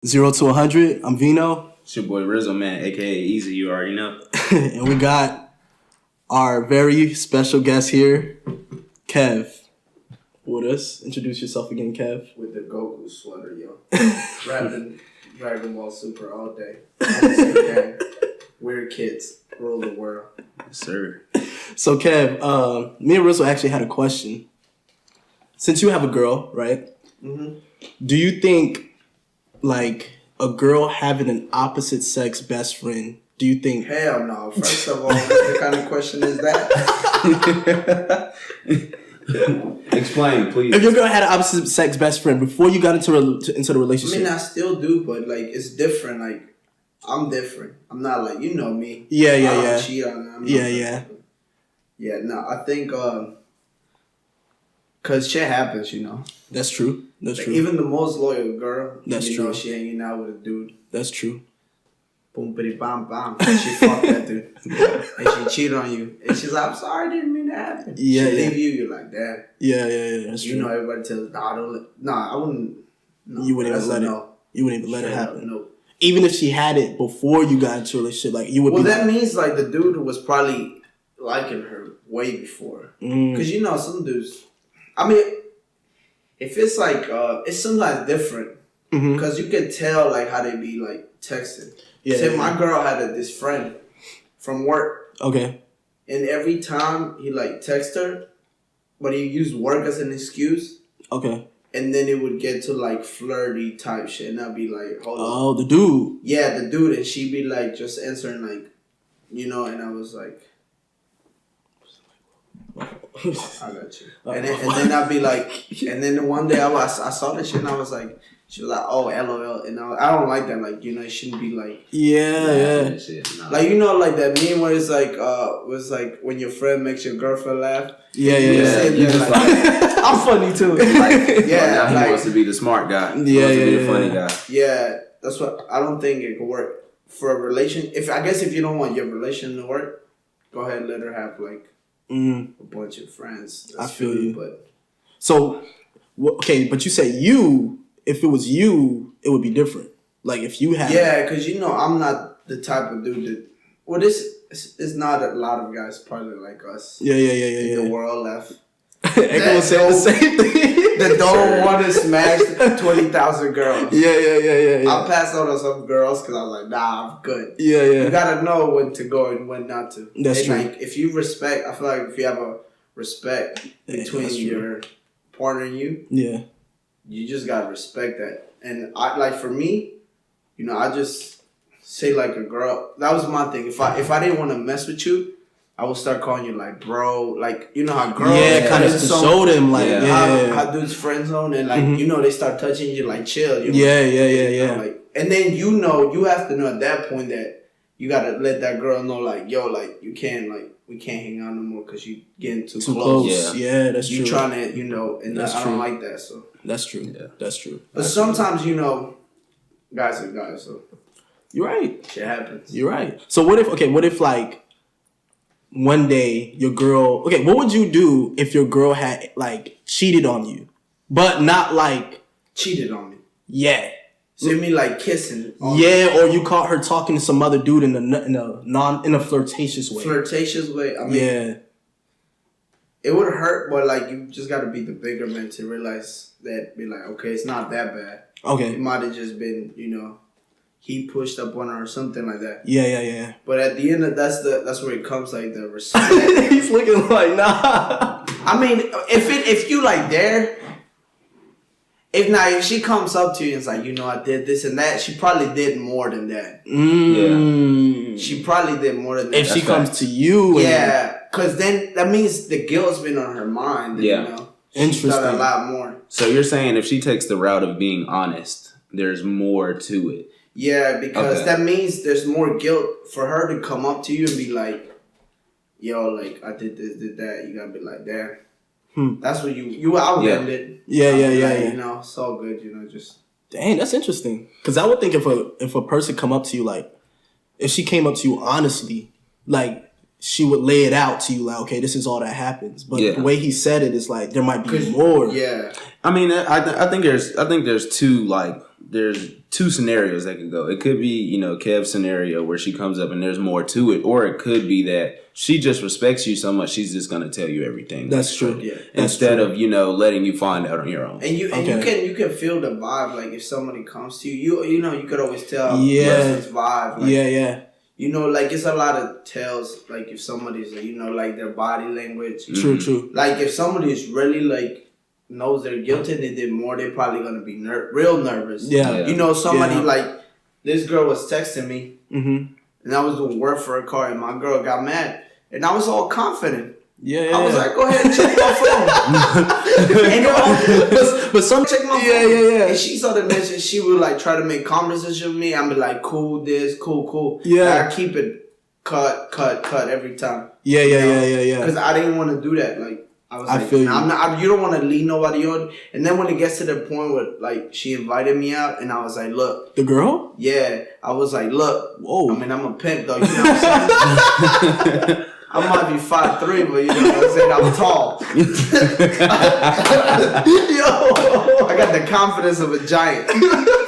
0 to 100. I'm Vino. It's your boy Rizzo, man, aka Easy. You already know. And we got our very special guest here, Kevv, with us. Introduce yourself again, Kevv. With the Goku sweater, yo. Rapping Dragon Ball Super all day. Gang. Weird kids rule the world. Yes, sir. So, Kevv, me and Rizzo actually had a question. Since you have a girl, right? Mm-hmm. Do you think, like, a girl having an opposite sex best friend, do you think... Hell no. First of all, what kind of question is that? Explain, please. If your girl had an opposite sex best friend before you got into the relationship... I mean, I still do, but, like, it's different. Like, I'm different. I'm not like, you know me. Yeah. I don't cheat on them. Yeah. Yeah, no, I think... Cause shit happens, you know. That's true. That's true. Even the most loyal girl, That's you true. know, she hanging out with a dude. That's true. Boom, bitty, bam, bam. She fucked that dude, and she cheated on you. And she's like, "I'm sorry, I didn't mean that happen." Yeah, she leave you. You're like, "Damn." Yeah. That's you true. know, everybody tells, "Nah, I wouldn't." No, You wouldn't even let it. no. You wouldn't even let it Straight up, happen. No. Even if she had it before you got into a relationship, like you would. Well, be that like, means like the dude was probably liking her way before, because you know some dudes. I mean. If it's like, it's sometimes different because you can tell like how they be like texting. Yeah. Say my girl had this friend from work. Okay. And every time he like text her, but he used work as an excuse. Okay. And then it would get to like flirty type shit, and I'd be like, hold on. Oh, the dude. Yeah, the dude, and she'd be like just answering like, you know, and I was like. I got you. And then I'd be like, and then one day I saw that shit and I was like, she was like, oh, LOL. And I don't like that. Like, you know, it shouldn't be like. Yeah. Shit, no. Like, you know, like that meme where it's like, was like when your friend makes your girlfriend laugh. Yeah. You just like, I'm funny too. like, yeah. Now he like, wants to be the smart guy. Yeah, He wants to be yeah, the funny yeah. guy. yeah, that's what I don't think it could work for a relation. I guess if you don't want your relation to work, go ahead and let her have like. A bunch of friends. I feel you. But so, okay, but you say if it was you, it would be different. Like if you had. Yeah, because you know I'm not the type of dude that. Well, this is not a lot of guys probably like us. Yeah. In the world left. Everyone said the same thing. That don't want to smash 20,000 girls. Yeah. I passed out on some girls because I was like, nah, I'm good. Yeah. You gotta know when to go and when not to. That's true. Like, if you respect, I feel like if you have a respect between your partner and you, you just gotta respect that. And I like for me, you know, I just say like a girl. That was my thing. If I didn't want to mess with you, I would start calling you like bro, like you know how girls kind of to show them like how dudes friend zone and like you know they start touching you like chill. You know, yeah. You know, like, and then you have to know at that point that you gotta let that girl know like yo like you can't like we can't hang out no more because you getting too close. Yeah, that's true. You trying to you know and that's I true. don't like that so that's true. Yeah. That's true. But sometimes you know guys are guys so you're right. Shit happens. You're right. So what if like. One day your girl what would you do if your girl had like cheated on you but not like cheated on me? Yeah. So you mean like kissing? Yeah, or you caught her talking to some other dude in a flirtatious way. Flirtatious way. I mean, yeah. It would hurt, but like you just got to be the bigger man to realize that. Be like, okay, it's not that bad. Okay. It might have just been, you know, he pushed up on her or something like that. Yeah. But at the end of that's where it comes like the respect. He's looking like nah. I mean, if you like there. If she comes up to you and is like, you know, I did this and that, she probably did more than that. Yeah. She probably did more than that. If she comes to you. Yeah, because then that means the guilt's been on her mind. Yeah. You know, interesting. She's done a lot more. So you're saying if she takes the route of being honest, there's more to it. Yeah, because that means there's more guilt for her to come up to you and be like, yo, like, I did this, did that. You gotta be like, damn. That's what I would end it. Yeah. You know, it's all good, you know, just. Dang, that's interesting. Because I would think if a person come up to you, like, if she came up to you honestly, like, she would lay it out to you, like, okay, this is all that happens. But the way he said it is like, there might be more. Yeah. I mean, I think there's two scenarios that could go. It could be, Kev's scenario where she comes up and there's more to it, or it could be that she just respects you so much she's just gonna tell you everything. That's true. Yeah. Instead of letting you find out on your own. And you can feel the vibe. Like if somebody comes to you, you could always tell a person's vibe. Like, yeah. Like it's a lot of tells. Like if somebody's like their body language. True. Like if somebody's really like knows they're guilty and they did more, they're probably gonna be real nervous. Yeah. Somebody like this girl was texting me, mm-hmm. and I was doing work for her car, and my girl got mad, and I was all confident. Yeah. I was like, go ahead and check my phone. but some check my phone. Yeah. And she saw the message. She would like try to make conversation with me. I'm be like, cool, this, cool. Yeah. I keep it cut every time. Yeah. Because I didn't want to do that. Like. I was like, feel you. You don't want to lead nobody on. And then when it gets to the point where, like, she invited me out, and I was like, look. The girl? Yeah. I was like, look. Whoa. I mean, I'm a pimp, though. You know what I'm saying? I might be 5'3", but you know what I'm saying? I'm tall. Yo. I got the confidence of a giant.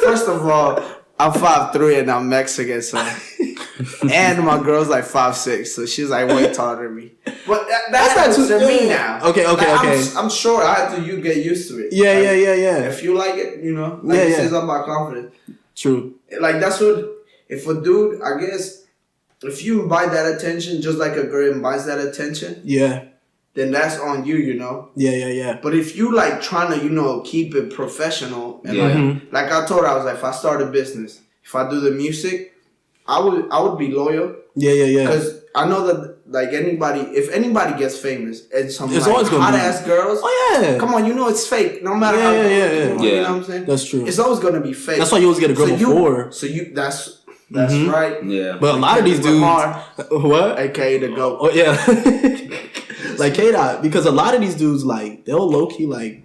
First of all, I'm 5'3", and I'm Mexican, so. And my girl's like 5'6", so she's like way taller than me. But that's not to me now. Okay. I'm sure you get used to it. Yeah. If you like it, it says about confidence. True. Like that's what if a dude, I guess, if you invite that attention, just like a girl invites that attention. Yeah. Then that's on you, Yeah. But if you like trying to, keep it professional and like I told her, I was like, if I start a business, if I do the music, I would be loyal. Yeah. Because I know that like if anybody gets famous and some it's like always gonna hot be. ass girls, oh yeah, come on, it's fake. No matter how yeah. You know what I'm saying? That's true. It's always gonna be fake. That's why you always get a girl before. That's right. Yeah. But a lot of these dudes, what? AKA the GOAT. Oh yeah. Like K-Dot, because a lot of these dudes like they'll low key like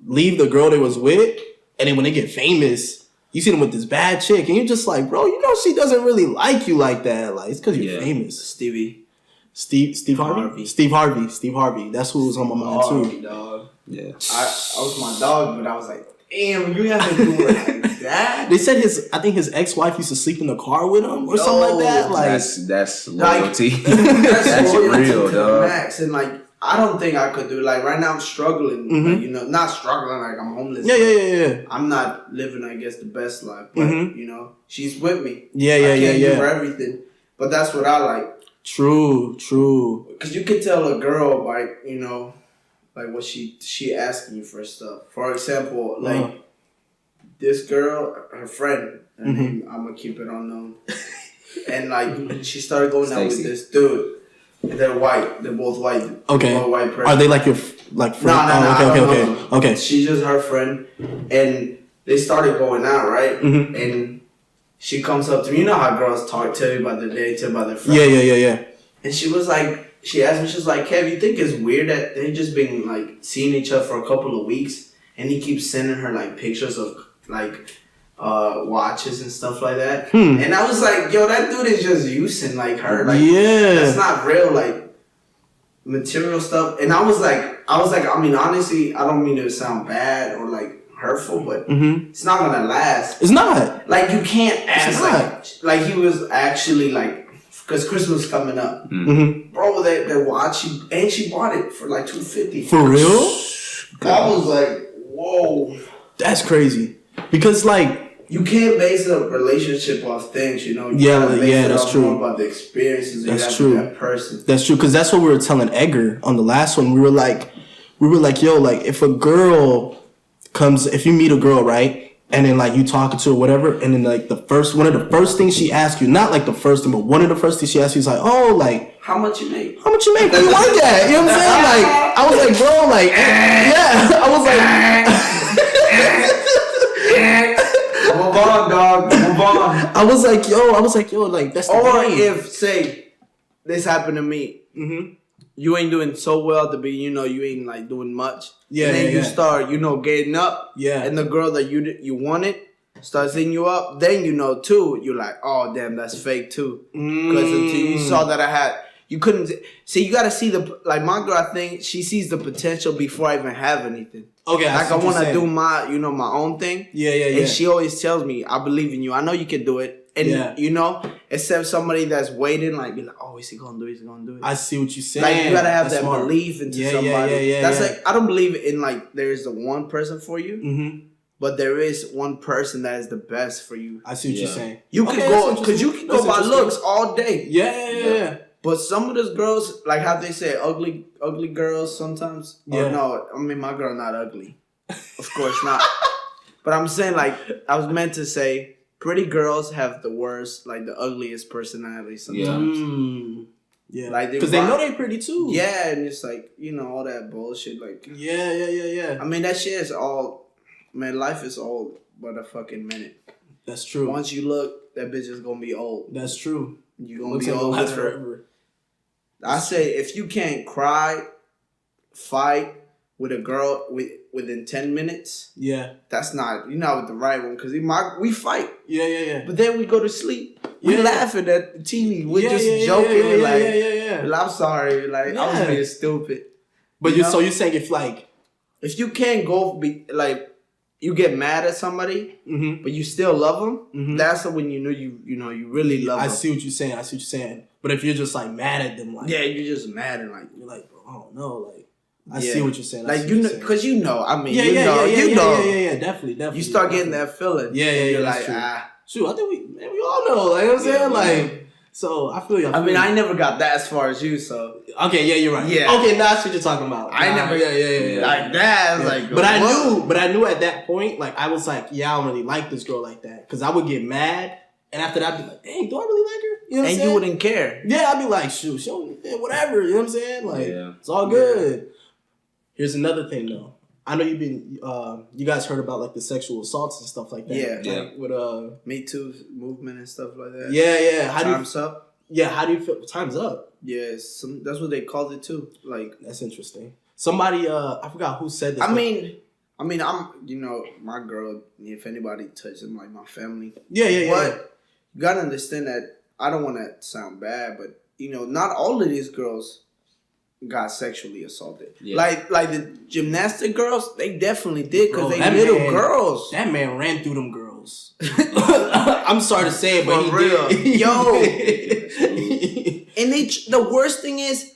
leave the girl they was with, and then when they get famous. You see them with this bad chick, and you're just like, bro, she doesn't really like you like that. Like, it's because you're famous. Steve Harvey? Steve Harvey. That's who was on my mind, too. Dog. Yeah. I was my dog, but I was like, damn, you have to do it like that? They said I think his ex-wife used to sleep in the car with him or something like that. Like, that's loyalty. That's loyalty real, dog. Max. And, like, I don't think I could do it. Like, right now I'm struggling. Like, not struggling like I'm homeless. Yeah. I'm not living, I guess, the best life. But, she's with me. Yeah. I can't give her everything. But that's what I like. True. Because you can tell a girl by, like what she asking you for stuff. For example, like this girl, her friend, and I'm gonna keep it unknown. And like she started going out with this dude. And they're white. They're both white. Okay. Both white person. Are they like your friend? No. Okay. She's just her friend, and they started going out, right? And she comes up to me. You know how girls tell you about their day, tell you about their friends. Yeah. And she was like, she asked me, she was like, Kev, you think it's weird that they just been like seeing each other for a couple of weeks, and he keeps sending her like pictures of like watches and stuff like that. And I was like, yo, that dude is just using like her. Like, that's not real like material stuff. And I was like, I mean, honestly, I don't mean to sound bad or like hurtful, but it's not gonna last. It's not. Like you can't ask like he was actually like. Because Christmas is coming up. Bro, that watch, she bought it for like $250. For real? I was like, whoa. That's crazy. Because like... You can't base a relationship off things, You that's true. More about the experiences that's true. With that person. That's true. Because that's what we were telling Edgar on the last one. We were like, yo, like if you meet a girl, right? And then like you talking to her, whatever, and then like one of the first things she asks you, not like the first thing, but one of the first things she asks you is like, oh, like how much you make? Where you work at? You know what I'm saying? Like I was like, bro, like yeah. I was like move on, dog. Move on. I was like, yo, like that's the or game. If say this happened to me. You ain't doing so well to be, you ain't like doing much. Yeah. And then you start, getting up. Yeah. And the girl that you wanted starts hitting you up. Then too, you're like, oh damn, that's fake too. Because until you saw that You couldn't see. You got to see like my girl. I think she sees the potential before I even have anything. Okay, like I want to do my own thing. Yeah. And she always tells me, "I believe in you. I know you can do it." And except somebody that's waiting, like be like, "Oh, is he gonna do it? Is he gonna do it?" I see what you're saying. Like you gotta have That's that smart. belief into somebody. That's like I don't believe in like there is the one person for you. Mm-hmm. But there is one person that is the best for you. I see what you're saying. You can go because you can go by looks all day. Yeah. But some of those girls, like how they say, ugly girls sometimes. Yeah. No, I mean my girl not ugly, of course not. But I'm saying like I was meant to say, pretty girls have the worst, like the ugliest personality sometimes. Yeah, like because they know they're pretty too. Yeah, and it's like all that bullshit. Like yeah. I mean that shit is all. Man, life is old but a fucking minute. That's true. Once you look, that bitch is gonna be old. That's true. You're gonna be old with her. Forever. I say if you can't cry, fight with a girl within 10 minutes, that's not you're not with the right one because we fight. Yeah. But then we go to sleep. We laughing at the TV. We're just joking. We're like, well, I'm sorry. Like I was being stupid. But so you're saying if you can't go you get mad at somebody, but you still love them. That's when you know you really love them. I see what you're saying. But if you're just like mad at them, like you're just mad and like you're like, bro, I don't know, like I see what you're saying. Like because you know, I mean, yeah, definitely. You start getting that feeling. You're like, shoot, I think we all know. Like I'm saying, like. So I feel you. I mean, I never got that as far as you. So okay, yeah, you're right. Yeah. Okay, now that's what you're talking about. I never. Yeah. Like that. I was like, but I knew at that point, like I was like, yeah, I don't really like this girl like that because I would get mad, and after that, I'd be like, dang, do I really like her? You know what I'm saying? You wouldn't care. Yeah, I'd be like, shoot, whatever. You know what I'm saying? Like, it's all good. Here's another thing though. I know you guys heard about like the sexual assaults and stuff like that. Yeah. Like, with Me Too movement and stuff like that. Yeah. Time's up. Yeah, how do you feel? Time's up. Yeah, that's what they called it too. Like that's interesting. Somebody, I forgot who said this. I mean, I'm, my girl. If anybody touches him, like my family. Yeah. But you gotta understand that I don't want to sound bad, but not all of these girls got sexually assaulted. Yeah. Like the gymnastic girls, they definitely did because they little girls. That man ran through them girls. I'm sorry to say it, but for real. And the worst thing is,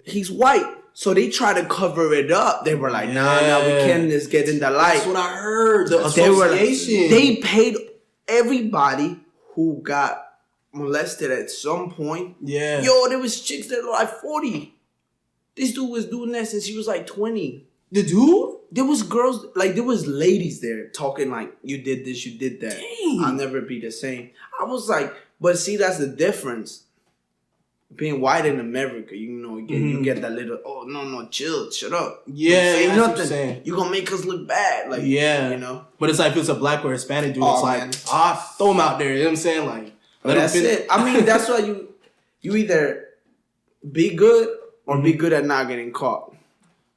he's white. So they try to cover it up. They were like, nah, we can't just get in the light. That's what I heard. The association. They paid everybody who got molested at some point. Yeah. Yo, there was chicks that were like 40. This dude was doing that since he was like 20. The dude? There was girls, like there was ladies there talking like, you did this, you did that. Dang. I'll never be the same. I was like, but see, that's the difference. Being white in America, you get that little, oh, no, chill, shut up. Yeah, say nothing. Nothing. You're going to make us look bad. Like, But it's like if it's a black or Hispanic dude, it's like, throw him out there. You know what I'm saying? Like, that's it. I mean, that's why you either be good or be good at not getting caught.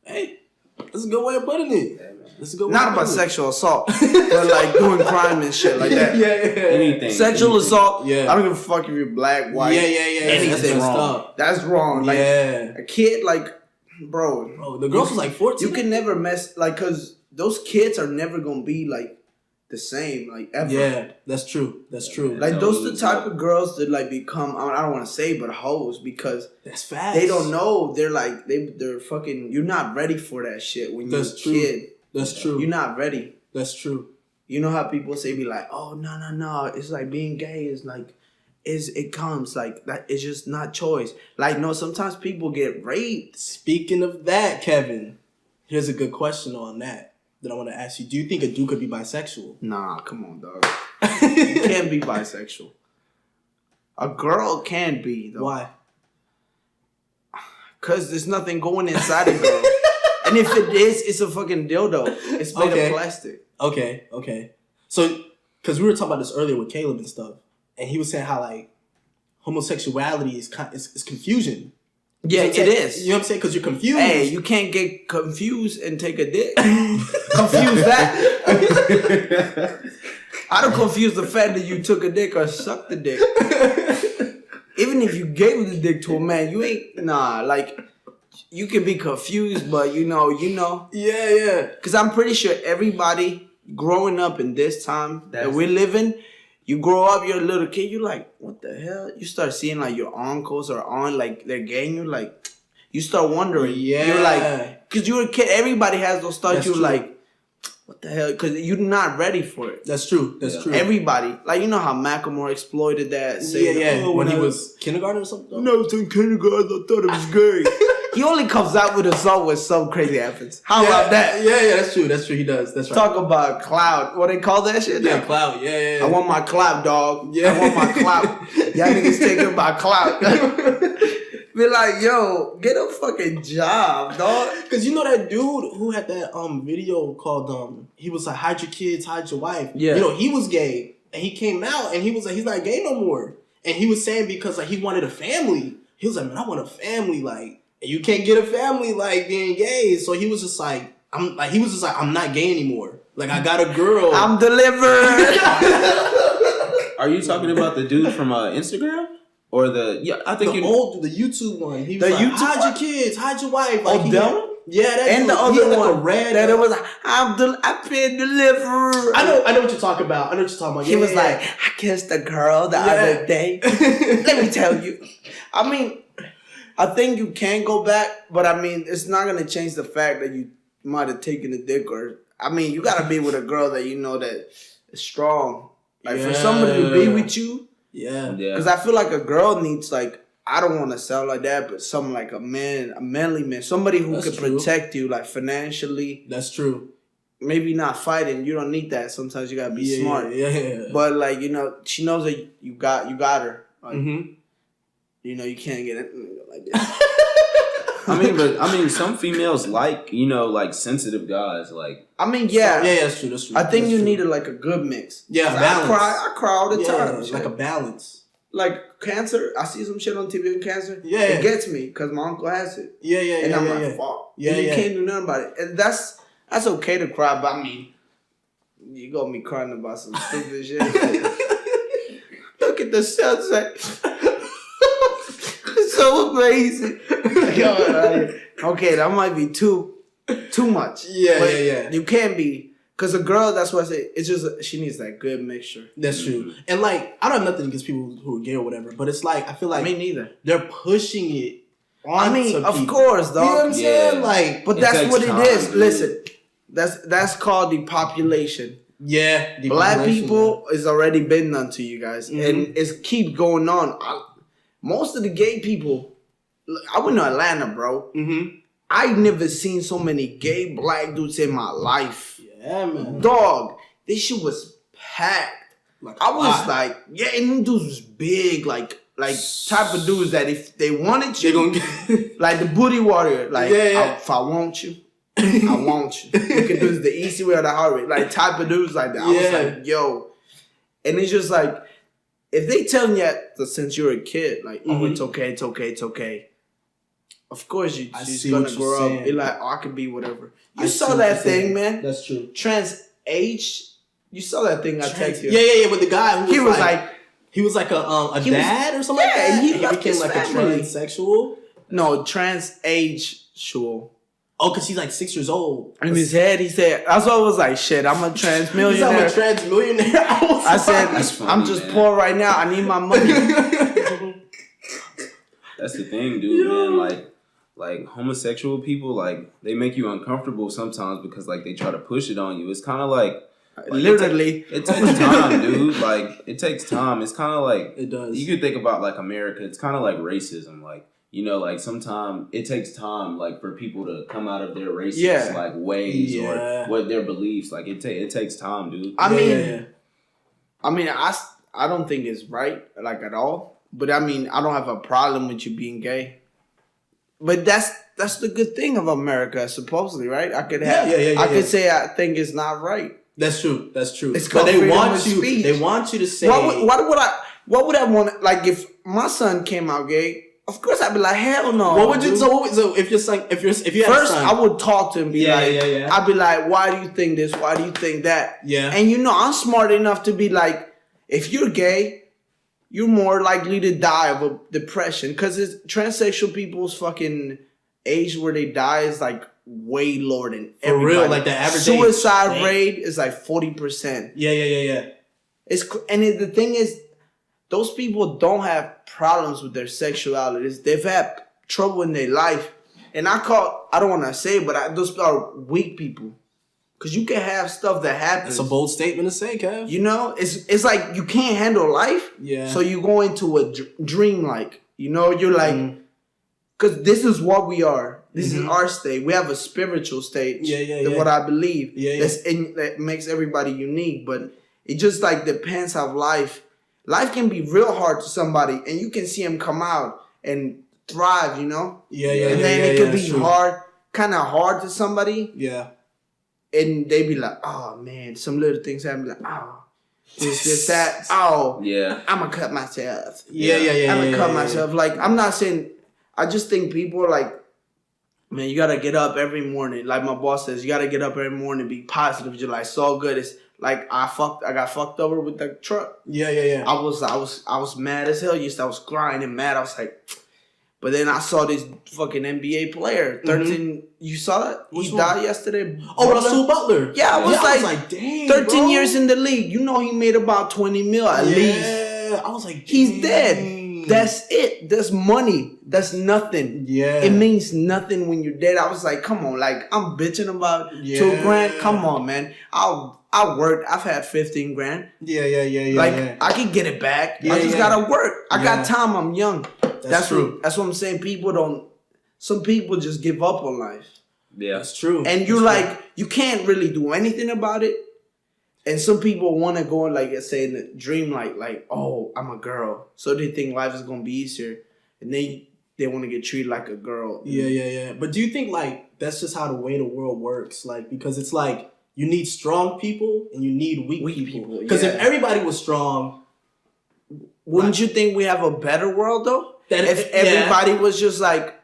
Hey, that's a good way of putting it. That's a good way not about sexual assault, but like doing crime and shit like that. Anything. Sexual assault. Yeah. I don't give a fuck if you're black, white. Anything wrong. That's wrong. Like a kid, like, bro. The girls was like 14. You can never mess, like, cause those kids are never gonna be like the same, like ever. Yeah, that's true. Like those the type of girls that like become, I don't want to say, but hoes because that's fast. They don't know. They're like they're fucking. You're not ready for that shit when you're a kid. That's true. You're not ready. That's true. You know how people say be like, oh no. It's like being gay is like, it comes like that. It's just not choice. Like no, sometimes people get raped. Speaking of that, Kevin, here's a good question on that I want to ask you. Do you think a dude could be bisexual? Nah, come on, dog. You can't be bisexual. A girl can be though. Why? Cause there's nothing going inside a girl. And if it is, it's a fucking dildo. It's made of plastic. Okay. So, because we were talking about this earlier with Caleb and stuff, and he was saying how like homosexuality is confusion. Yeah, it is. You know what I'm saying? Because you're confused. Hey, you can't get confused and take a dick. Confuse that. I don't confuse the fact that you took a dick or sucked the dick. even if you gave the dick to a man, you ain't like you can be confused, but you know. Yeah. Because I'm pretty sure everybody growing up in this time that we're living, you grow up, you're a little kid, you're like, what the hell? You start seeing like your uncles or aunt, like they're gay, and you're like, you start wondering. Yeah. You're like, because you're a kid, everybody has those thoughts. That's You're true. like, what the hell? Because you're not ready for it. That's true. That's true. Everybody. Like, you know how Macklemore exploited that? Yeah. When he was kindergarten or something? When I was in kindergarten, I thought it was gay. He only comes out with a song when some crazy happens. How about that? Yeah, that's true. That's true. He does. That's right. Talk about cloud. What they call that shit? Yeah, cloud. Yeah. I want my clout, dog. Yeah. I want my clout. Y'all niggas taking my clout. Be like, yo, get a fucking job, dog. Cause you know that dude who had that video called he was like, hide your kids, hide your wife. Yeah. You know, he was gay and he came out and he was like, he's not gay no more. And he was saying because like he wanted a family. He was like, man, I want a family, like, and you can't get a family like being gay. So he was just like, I'm not gay anymore. Like I got a girl. I'm delivered. Are you talking about the dude from Instagram? Or I think the YouTube one. He was The like, YouTube hide one? your kids, hide your wife. Oh, Like, that one? Yeah, that And dude, the he had other like one a red. that it was like, I've been delivered. I know what you're talking about. He was like, I kissed a girl the other day. Let me tell you. I mean, I think you can go back, but I mean, it's not gonna change the fact that you might have taken a dick or. I mean, you gotta be with a girl that you know that is strong. Like for somebody to be with you. Yeah. Because I feel like a girl needs like. I don't want to sound like that, but something like a manly man, somebody who could protect you, like financially. That's true. Maybe not fighting. You don't need that. Sometimes you gotta be smart. Yeah. But like she knows that you got her. Like, you know, you can't get it like that. I mean, some females like sensitive guys. Like, I mean, yeah, that's true. That's true. I think that's you true. needed like a good mix. Yeah, balance. I cry all the time. Like a balance. Like cancer, I see some shit on TV with cancer. Yeah, it gets me because my uncle has it. Yeah, and I'm like, fuck. Yeah, you can't do nothing about it. And that's okay to cry, but I mean, you got me crying about some stupid shit. Look at the sunset. It's so amazing. Okay, that might be too much. Yeah. You can't be. Because a girl, that's what I say, it's just, she needs that good mixture. That's true. And like, I don't have nothing against people who are gay or whatever, but it's like, I feel like. Me neither. They're pushing it on I mean, of course, dog. You know what I'm saying? Like, but that's what it is. Dude. Listen, that's called depopulation. Yeah. Black people is already been done to you guys. And it's keep going on. Most of the gay people, I went to Atlanta, bro. I never seen so many gay black dudes in my life. Yeah, man. Dog, this shit was packed. Like I was like, yeah, and them dudes was big, like type of dudes that if they wanted you, they gonna get like the booty warrior, like if I want you, I want you. You can do this the easy way or the hard way, like type of dudes like that. I was like, yo, and it's just like if they telling you that since you're a kid, like, oh, it's okay. Of course, you're just gonna grow up. You're like, oh, I could be whatever. You saw that thing, man. That's true. Trans age. You saw that thing I texted you. Yeah. With the guy who was like he was like a dad or something like that. He became like family. a transsexual. No, trans age sure. Oh, because he's like 6 years old. In his head, he said, that's why I was like, shit, I'm a trans millionaire. I'm a trans millionaire. I said, I'm just poor right now. I need my money. That's the thing, dude, man. Like homosexual people, like they make you uncomfortable sometimes because like they try to push it on you. It's kind of like literally, it takes time, dude. Like it takes time. It's kind of like it does. You could think about like America. It's kind of like racism. Like like sometimes it takes time, like for people to come out of their racist like ways or what their beliefs. Like it takes time, dude. I mean, I don't think it's right like at all. But I mean, I don't have a problem with you being gay. But that's the good thing of America, supposedly, right? I could have, I could say I think it's not right. That's true. It's but they want you. Speech. They want you to say. What would I want? Like if my son came out gay, of course I'd be like, hell no. What would you? So if your son, if you had first, a son, I would talk to him. I'd be like, why do you think this? Why do you think that? Yeah. And I'm smart enough to be like, if you're gay, you're more likely to die of a depression because transsexual people's fucking age where they die is like way lower than everybody. For real, like the average suicide rate is like 40%. Yeah. The thing is, those people don't have problems with their sexuality. They've had trouble in their life. And I don't want to say it, but those are weak people. Because you can have stuff that happens. That's a bold statement to say, Kev. You know, it's like you can't handle life. Yeah. So you go into a dream like. You know, you're like, because this is what we are. This is our state. We have a spiritual state. Yeah. What I believe. Yeah. That makes everybody unique. But it just like depends how life can be real hard to somebody. And you can see them come out and thrive, you know? Yeah. And then it could be kind of hard to somebody. Yeah. And they be like, oh man, some little things happen. Like, oh, this, that. Oh, yeah. I'm gonna cut myself. Yeah. I'm gonna cut myself. Like, I'm not saying. I just think people are like, man, you gotta get up every morning. Like my boss says, you gotta get up every morning, be positive. You're like so good. It's like I got fucked over with the truck. Yeah. I was mad as hell. I was crying and mad. I was like. But then I saw this fucking NBA player, 13. You saw it? He died yesterday. Oh, Russell Butler. Yeah, I was like, dang, 13 bro. years in the league. You know he made about 20 mil at least. Yeah, I was like, he's dead. That's it. That's money. That's nothing. Yeah. It means nothing when you're dead. I was like, come on. Like, I'm bitching about $2,000. Come on, man. I worked. I've had 15 grand. Yeah. Like, I can get it back. I just gotta work. I got time. I'm young. That's true. That's what I'm saying. Some people just give up on life. Yeah, that's true. And you're like, you can't really do anything about it. And some people want to go and like, say in the dream, like, oh, I'm a girl. So they think life is going to be easier. And they want to get treated like a girl. Yeah. But do you think like, that's just how the way the world works? Like, because it's like, you need strong people and you need weak people. Because if everybody was strong. Wouldn't you think we have a better world though? If everybody was just like,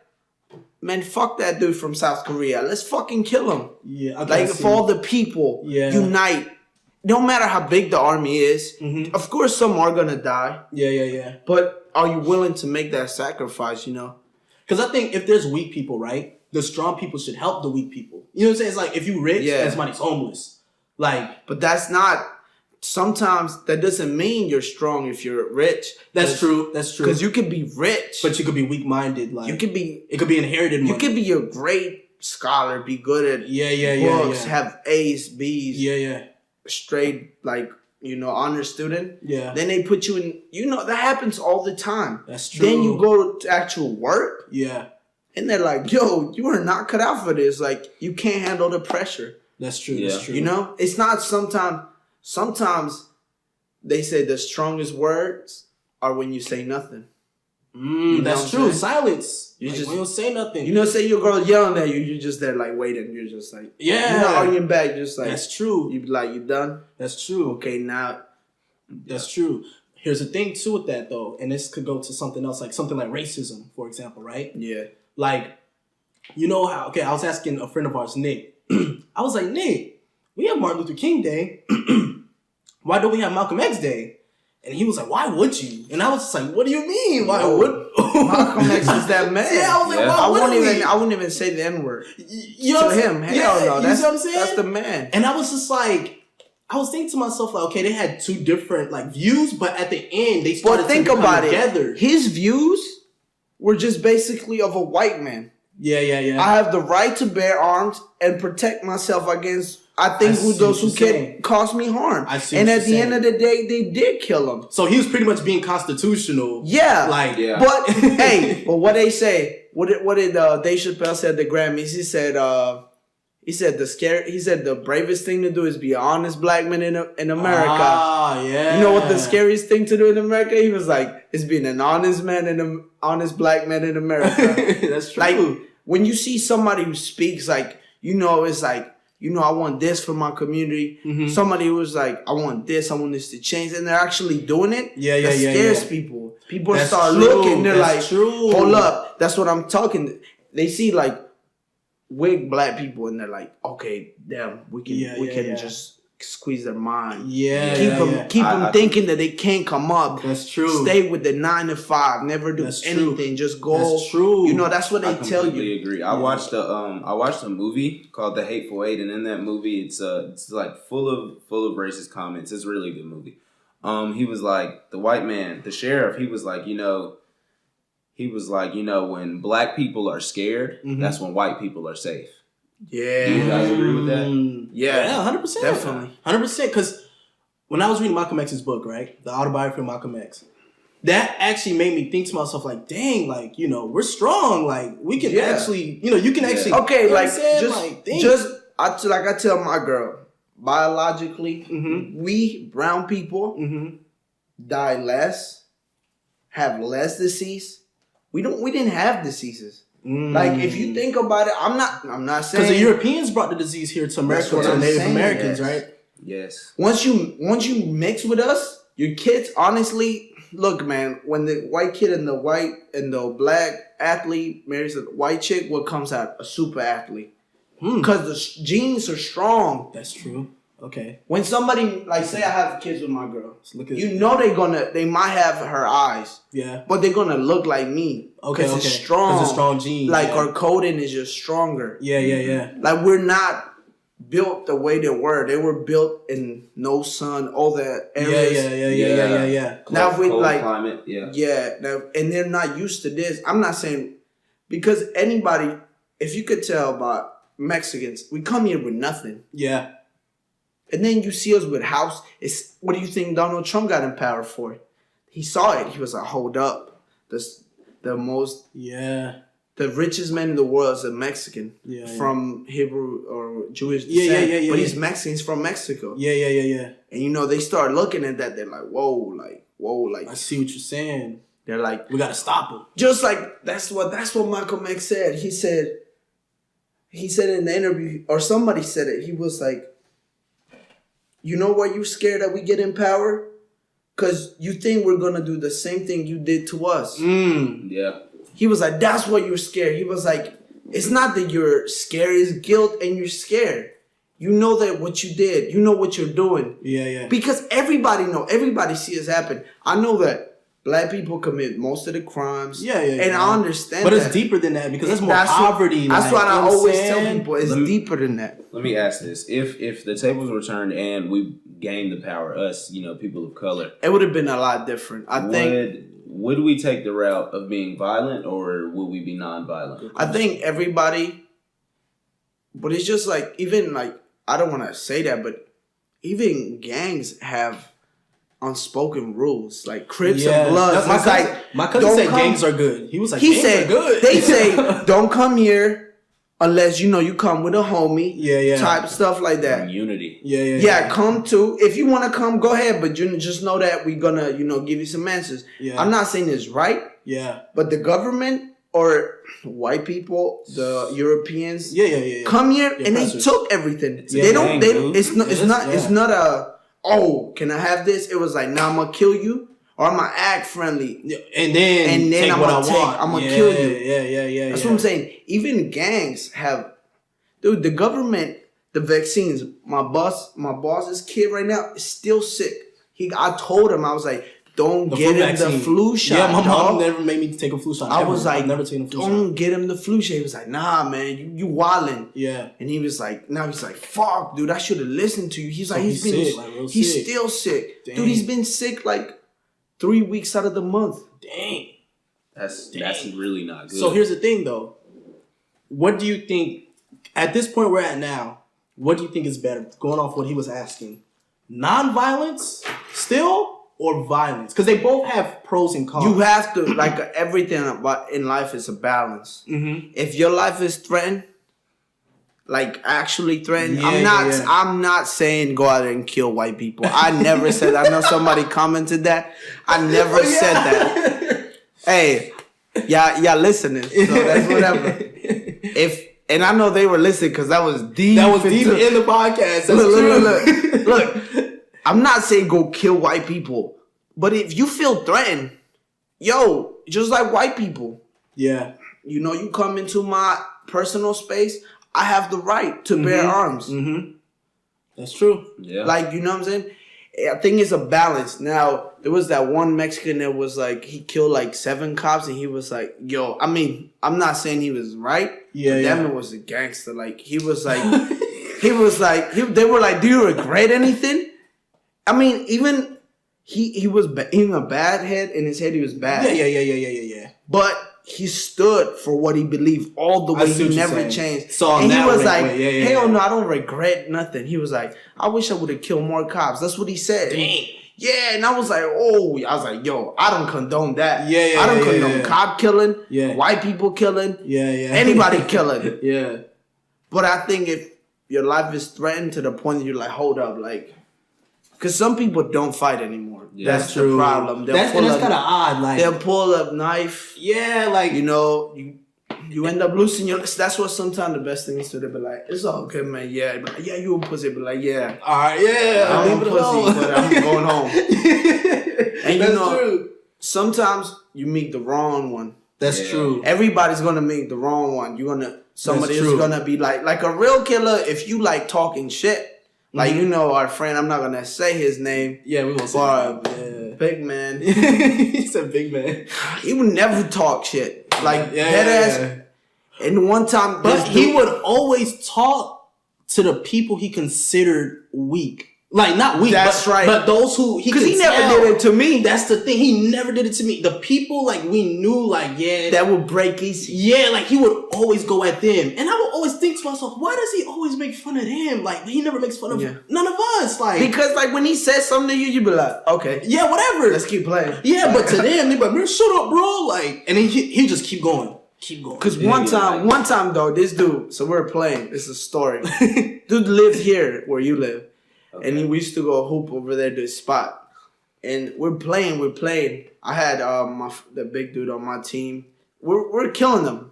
man, fuck that dude from South Korea. Let's fucking kill him. Yeah. Like, if all the people unite, no matter how big the army is, of course some are going to die. Yeah. But are you willing to make that sacrifice, you know? Because I think if there's weak people, right, the strong people should help the weak people. You know what I'm saying? It's like, if you rich and somebody's homeless. Like, but that's not... Sometimes that doesn't mean you're strong if you're rich. That's true. Because you could be rich, but you could be weak-minded. Like, it could be inherited. You could be a great scholar, be good at books, have A's, B's, straight like honor student. Yeah. Then they put you in. That happens all the time. That's true. Then you go to actual work. Yeah. And they're like, yo, you are not cut out for this. Like, you can't handle the pressure. That's true. Yeah. That's true. You know, it's not Sometimes they say the strongest words are when you say nothing. That's true. Silence. You we don't say nothing. Say your girl yelling at you, you're just there like waiting. You're just like, you're not arguing back. You're just like, that's true. You be like, you done? That's true. Okay, now. That's true. Here's the thing too with that though, and this could go to something else, like something like racism, for example, right? Yeah. Like, how? Okay, I was asking a friend of ours, Nick. I was like, Nick, we have Martin Luther King Day. Why don't we have Malcolm X Day? And he was like, why would you? And I was just like, what do you mean? Why would Malcolm X is that man? Yeah, I was like, why I wouldn't even say the N-word. You know to him. Hell no. That's what I'm saying? That's the man. And I was just like, I was thinking to myself, like, okay, they had two different views, but at the end they started to come together. His views were just basically of a white man. Yeah. I have the right to bear arms and protect myself against those who can cause me harm. And at the end of the day, they did kill him. So he was pretty much being constitutional. Yeah. But hey, but what they say? What did Dave Chappelle said at the Grammys? He said the bravest thing to do is be an honest black man in America. Ah, yeah. You know what the scariest thing to do in America? He was like, it's being an honest man and an honest black man in America. That's true. Like, when you see somebody who speaks it's like, I want this for my community. Mm-hmm. Somebody who was like, I want this to change. And they're actually doing it. That scares people. People start looking. They're hold up. That's what I'm talking. They see like wig black people and they're like, okay, damn, we can just squeeze their mind. Yeah, keep them thinking that they can't come up. That's true. Stay with the 9 to 5. Never do anything. Just go. That's true. You know, that's what they tell you. I completely agree. I watched a movie called The Hateful Eight, and in that movie, it's like full of racist comments. It's a really good movie. He was like the white man, the sheriff. He was like, when black people are scared, that's when white people are safe. Yeah. Do you guys agree with that? Yeah, 100%. Definitely. 100%. Because when I was reading Malcolm X's book, right, the autobiography of Malcolm X, that actually made me think to myself, like, dang, like, we're strong. Like, we can actually, you can actually. Okay, like, I tell my girl, biologically, we brown people die less, have less disease. We didn't have diseases. Like, if you think about it, I'm not saying, because the Europeans brought the disease here to America, to the Native Americans, right? Yes. Once you mix with us, your kids, honestly, look, man, when the white kid and the black athlete marries a white chick, what comes out? A super athlete. Because the genes are strong. That's true. Okay. When somebody, like, say I have kids with my girl, they might have her eyes. Yeah. But they're gonna look like me. Okay. It's strong. Because it's strong genes. Like, our coding is just stronger. Yeah. Like, we're not built the way they were. They were built in no sun, all that areas. Yeah. Now, if we, cold like, climate, now, and they're not used to this. I'm not saying, because anybody, if you could tell about Mexicans, we come here with nothing. Yeah. And then you see us with house. What do you think Donald Trump got in power for? He saw it. He was like, hold up. The richest man in the world is a Mexican from Hebrew or Jewish descent. But he's Mexican. He's from Mexico. Yeah. And, they start looking at that. They're like, whoa. Like, I see what you're saying. They're like, we got to stop him. Just like, that's what Malcolm X said. He said in the interview, or somebody said it. He was like, you know why you scared that we get in power? Because you think we're going to do the same thing you did to us. Yeah. He was like, that's why you're scared. He was like, it's not that you're scared. It's guilt and you're scared. You know that what you did. You know what you're doing. Yeah. Because everybody sees us happen. I know that black people commit most of the crimes. Yeah. And I understand but that. It's deeper than that, because there's more poverty. That's what I always tell people. It's deeper than that. Let me ask this. If the tables were turned and we gained the power, us, people of color, it would have been a lot different. I think. Would we take the route of being violent, or would we be non-violent? I think everybody, but it's just like, even like, I don't want to say that, but even gangs have unspoken rules, like Crips and Bloods. My cousin said gangs are good. He was like, gangs are good. They say, don't come here unless you come with a homie. Yeah. Type stuff like that. Unity. Yeah. Come too. If you want to come, go ahead. But you just know that we're gonna, give you some answers. Yeah. I'm not saying it's right. Yeah. But the government or white people, the Europeans, yeah. come here and they took everything. They don't. It's not a. Oh, can I have this? It was like, nah, I'm gonna kill you. Or I'm gonna act friendly, and then I'm gonna kill you. Yeah. That's what I'm saying. Even gangs have, dude. The government, the vaccines. My boss's kid right now is still sick. I told him, I was like, don't get him the flu shot. Yeah, my mom never made me take a flu shot. I was like, never taken a flu shot. Don't get him the flu shot. He was like, nah, man, you wildin'. Yeah. And he was like, fuck, dude, I should have listened to you. He's like, he's still sick. Dang. Dude, he's been sick like 3 weeks out of the month. Dang. That's really not good. So here's the thing, though. What do you think, at this point we're at now, what do you think is better? Going off what he was asking. Non-violence still, or violence? Because they both have pros and cons. You have to, like, everything about in life is a balance. Mm-hmm. If your life is threatened, like actually threatened, I'm not saying go out there and kill white people. I never said that. I know somebody commented that. I never said that. Hey, y'all listening, so that's whatever. And I know they were listening because that was deep. That was deep in the podcast. That's Look. I'm not saying go kill white people, but if you feel threatened, just like white people. Yeah. You come into my personal space, I have the right to bear arms. Mm-hmm. That's true. Yeah. Like, you know what I'm saying? I think it's a balance. Now, there was that one Mexican that was like, he killed like 7 cops and he was like, yo, I mean, I'm not saying he was right. Yeah, but yeah. that man was a gangster. Like, he was like, they were like, do you regret anything? I mean, even he was even a bad head. In his head, he was bad. Yeah. But he stood for what he believed all the way. He never changed. So and he was like, hell no, I don't regret nothing. He was like, I wish I would have killed more cops. That's what he said. Dang. Yeah, and I was like, yo, I don't condone that. Yeah, I don't condone cop killing, white people killing, anybody killing. Yeah. But I think if your life is threatened to the point that you're like, hold up, like, because some people don't fight anymore. Yeah, that's true. The problem. That's kind of odd. Like, they'll pull up knife. Yeah, like, you know, you end up losing your. That's what sometimes the best thing is to be like, it's all good, man. Yeah, but like, yeah, you a pussy, but like, yeah, all right, yeah, I'm a pussy, but I'm going home. And that's you know, true. Sometimes you meet the wrong one. That's true. Everybody's gonna make the wrong one. Somebody is gonna be like a real killer. If you like talking shit. Like, you know, our friend, I'm not going to say his name. Yeah, we won't say big man. He's a big man. He would never talk shit. Like, dead ass. And one time... But he would always talk to the people he considered weak. Like, not weak, right. But those who he could Because he never did it to me. That's the thing. He never did it to me. The people, like, we knew, like, yeah. That would break easy. Yeah, like, he would always go at them. And I would always think to myself, why does he always make fun of them? Like, he never makes fun of none of us. Like, because, like, when he says something to you, you be like, okay. Yeah, whatever. Let's keep playing. Yeah, but to them, they be like, man, shut up, bro. Like, and then he just keep going. Because one time, though, this dude, so we're playing. It's a story. Dude lived here where you live. Okay. And we used to go hoop over there to this spot. And we're playing. I had the big dude on my team. We're killing them.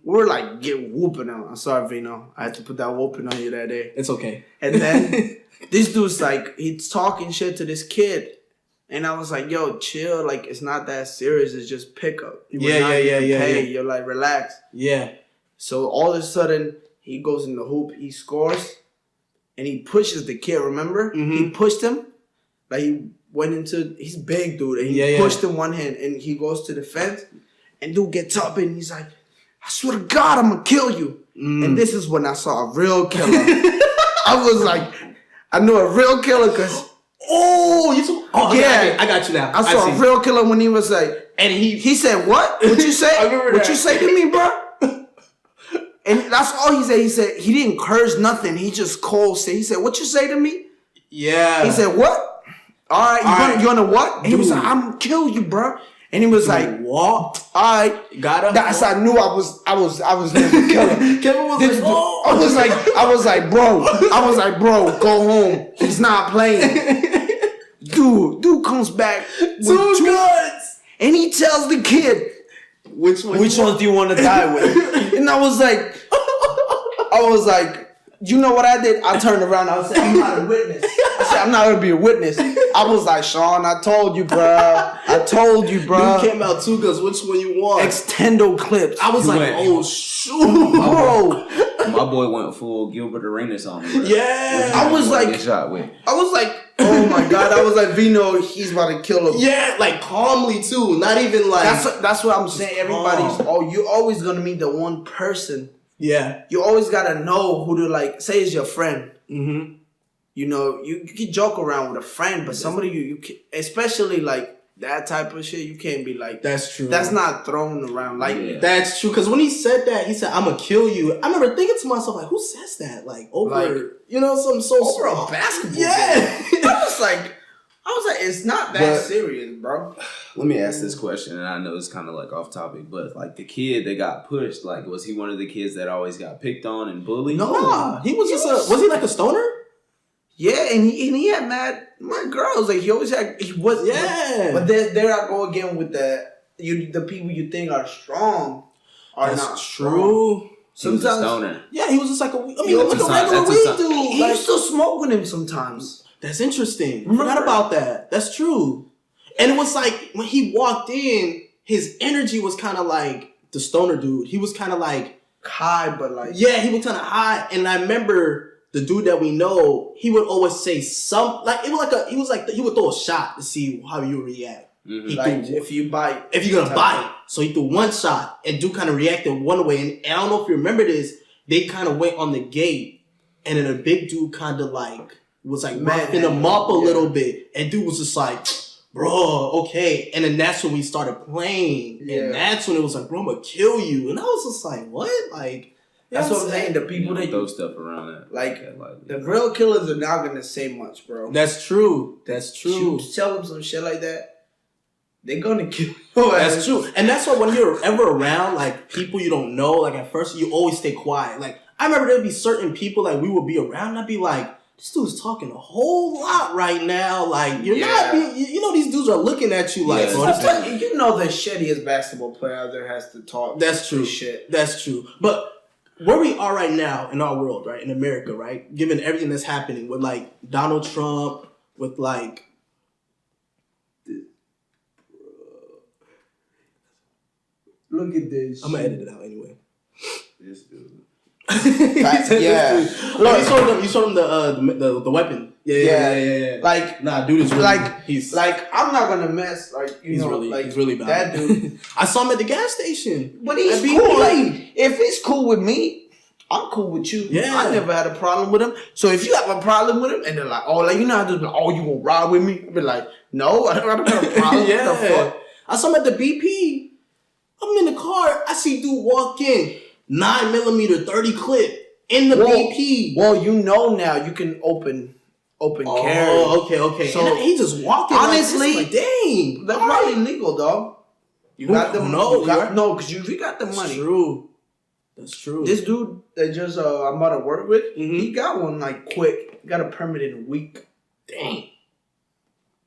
We're like whooping them. I'm sorry, Vino. I had to put that whooping on you that day. It's okay. And then this dude's like, he's talking shit to this kid. And I was like, yo, chill. Like, it's not that serious. It's just pickup. Yeah. You're like, relax. Yeah. So all of a sudden, he goes in the hoop. He scores. And he pushes the kid, remember? He pushed him. Like, he went into... He's big, dude. And he pushed him one hand. And he goes to the fence. And dude gets up and he's like, I swear to God, I'm going to kill you. And this is when I saw a real killer. I was like... I knew a real killer because... I got you now. I saw a real killer when he was like... And he said, what? What you say? I remember what that. you say to me, bro? And that's all he said. He said, he didn't curse nothing. He just cold said, he said, what you say to me? Yeah. He said, what? All right, you gonna what? And he was like, I'm gonna kill you, bro. And he was like, what? All right. Got him. That's how I knew I was gonna kill him. Kevin was like, oh. I was like, bro, go home. He's not playing. Dude comes back with two guns. And he tells the kid, which ones do you want to die with? And I was like, you know what I did? I turned around. I said, I'm not a witness. I said, I'm not going to be a witness. I was like, Sean, I told you, bro. You came out 2 guns. Which one you want? Extendo clips. I was like, oh, shoot. Bro. My boy went full Gilbert Arenas on me, bro. Yeah. I was like, oh my God. I was like, Vino, he's about to kill him. Yeah, like calmly too. Not even like. That's what I'm saying. Everybody's, you're always going to meet the one person. Yeah. You always got to know who to like, say is your friend. You know, you can joke around with a friend, but somebody you can, especially like that type of shit, you can't be like. That's true. That's not thrown around like that. That's true. Because when he said that, he said, I'm going to kill you. I remember thinking to myself, like, who says that? Like, over, something so over small. a basketball game. I was like, it's not that serious, bro. Let me ask this question, and I know it's kind of like off topic, but like the kid that got pushed, like, was he one of the kids that always got picked on and bullied? No, he was was he like a stoner? Yeah, and he had my girls. Like, he always had, But there I go again with the people you think are strong are That's not true. Strong. Sometimes, stoner. Yeah, he was just like a regular weed dude. He used to smoke with him sometimes. That's interesting. I forgot about that. That's true. And it was like, when he walked in, his energy was kind of like the stoner dude. He was kind of like... high, but like... Yeah, he was kind of high. And I remember the dude that we know, he would always say he would throw a shot to see how you react. Mm-hmm. Like if you're gonna bite. So he threw one shot and dude kind of reacted one way. And I don't know if you remember this, they kind of went on the gate and then a big dude kind of like was like roughing him up a little bit. And dude was just like, bro, okay. And then that's when we started playing. Yeah. And that's when it was like, bro, I'm gonna kill you. And I was just like, what? Like, that's what I'm saying. The people that throw stuff around it. Like the real killers are not gonna say much, bro. That's true. You tell them some shit like that, they're gonna kill you. That's true. And that's why when you're ever around like people you don't know, like at first you always stay quiet. Like I remember there'd be certain people like we would be around and I'd be like, this dude's talking a whole lot right now. Like you're not being, you know, these dudes are looking at you like, you know, the shittiest basketball player out there has to talk. That's true. Shit. That's true. But where we are right now in our world, right, in America, right, given everything that's happening with like Donald Trump, with like, look at this. I'm gonna edit it out anyway. This dude. Yeah. Look, you showed him the weapon. Yeah. Like, nah, dude is really, I'm not gonna mess. Like, he's really bad. That dude. I saw him at the gas station. But he's cool. Like, if he's cool with me, I'm cool with you. Yeah. I never had a problem with him. So if you have a problem with him, and they're like, oh, like you know how to be, oh, you gonna ride with me? I'll be like, no, I don't have a problem. Yeah. What the fuck? I saw him at the BP. I'm in the car. I see dude walk in. 9mm 30 clip in the BP. Well, you know now you can open carry. Okay. So and he just walking. Honestly, like, dang, that's probably legal, dog. You got the because you got the money. That's true. This dude that just I'm about to work with, he got one like quick. He got a permit in a week. Dang.